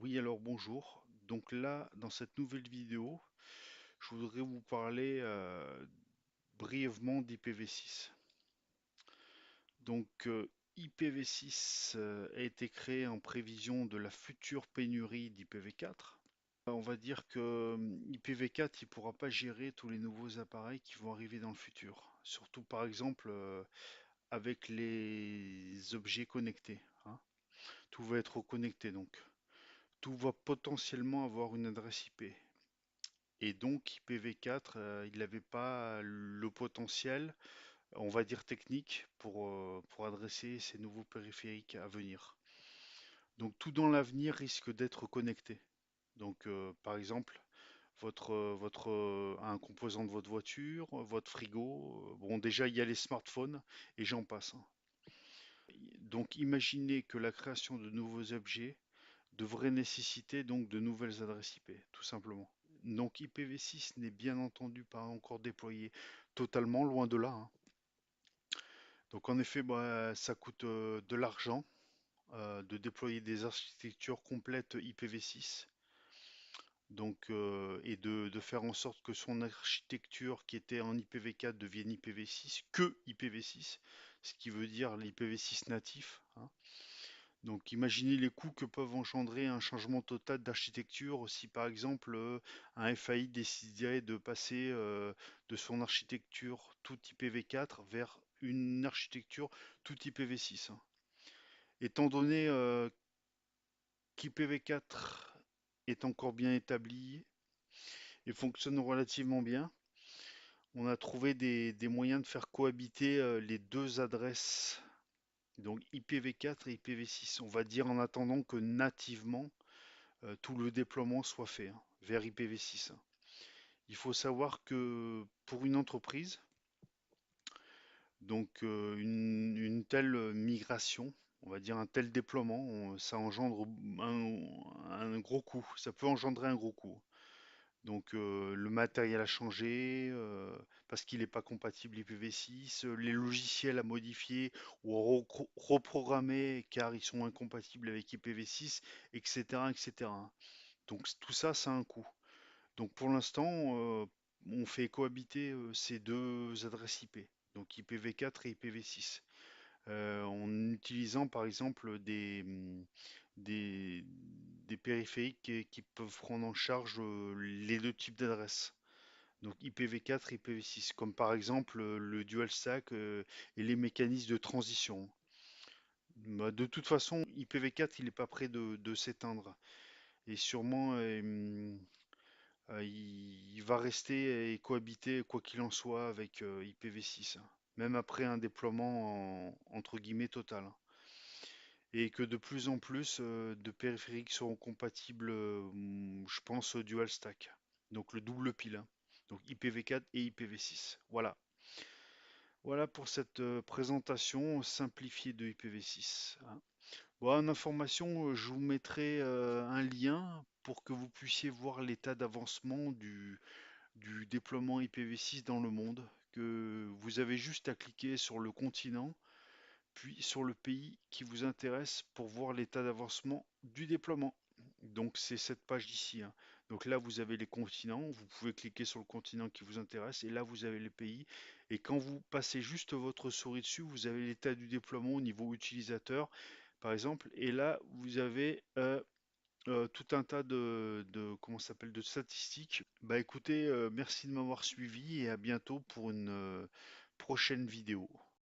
Oui, alors bonjour. Donc là, dans cette nouvelle vidéo, je voudrais vous parler brièvement d'IPv6. Donc IPv6 a été créé en prévision de la future pénurie d'IPv4. On va dire que IPv4, il ne pourra pas gérer tous les nouveaux appareils qui vont arriver dans le futur. Surtout par exemple avec les objets connectés, hein. Tout va être connecté donc. Tout va potentiellement avoir une adresse IP. Et donc IPv4, il n'avait pas le potentiel, on va dire technique, pour adresser ces nouveaux périphériques à venir. Donc tout dans l'avenir risque d'être connecté. Donc par exemple, un composant de votre voiture, votre frigo, bon déjà il y a les smartphones et j'en passe, hein. Donc imaginez que la création de nouveaux objets devrait nécessiter donc de nouvelles adresses IP, tout simplement. Donc IPv6 n'est bien entendu pas encore déployé totalement, loin de là, hein. Donc en effet, bah, ça coûte de l'argent de déployer des architectures complètes IPv6. Donc, et de faire en sorte que son architecture qui était en IPv4 devienne IPv6, que IPv6, ce qui veut dire l'IPv6 natif, hein. Donc imaginez les coûts que peuvent engendrer un changement total d'architecture si par exemple un FAI décidait de passer de son architecture tout IPv4 vers une architecture tout IPv6, hein. Étant donné qu'IPv4 est encore bien établi et fonctionne relativement bien, on a trouvé des moyens de faire cohabiter les deux adresses, donc IPv4 et IPv6. On va dire en attendant que nativement tout le déploiement soit fait, hein, vers IPv6, hein. Il faut savoir que pour une entreprise, donc une telle migration, on va dire un tel déploiement, ça engendre un gros coût. Ça peut engendrer un gros coût. Donc le matériel a changé parce qu'il n'est pas compatible IPv6, les logiciels à modifier ou à reprogrammer car ils sont incompatibles avec IPv6, etc., etc. Donc tout ça, ça a un coût. Donc pour l'instant, on fait cohabiter ces deux adresses IP, donc IPv4 et IPv6, en utilisant par exemple des, des périphériques qui peuvent prendre en charge les deux types d'adresses, donc IPv4 et IPv6, comme par exemple le dual stack et les mécanismes de transition. Bah, de toute façon, IPv4, il n'est pas prêt de s'éteindre. Et sûrement, il va rester et cohabiter, quoi qu'il en soit, avec IPv6, hein, même après un déploiement entre guillemets total, hein. Et que de plus en plus de périphériques seront compatibles, je pense, au dual stack, donc le double pile, hein. Donc IPv4 et IPv6. Voilà. Voilà pour cette présentation simplifiée de IPv6, hein. Bon, en information, je vous mettrai un lien pour que vous puissiez voir l'état d'avancement du déploiement IPv6 dans le monde, que vous avez juste à cliquer sur le continent, puis sur le pays qui vous intéresse pour voir l'état d'avancement du déploiement. Donc c'est cette page ici, hein. Donc là vous avez les continents, vous pouvez cliquer sur le continent qui vous intéresse et là vous avez les pays. Et quand vous passez juste votre souris dessus, vous avez l'état du déploiement au niveau utilisateur, par exemple. Et là vous avez tout un tas comment ça s'appelle, de statistiques. Bah écoutez, merci de m'avoir suivi et à bientôt pour une prochaine vidéo.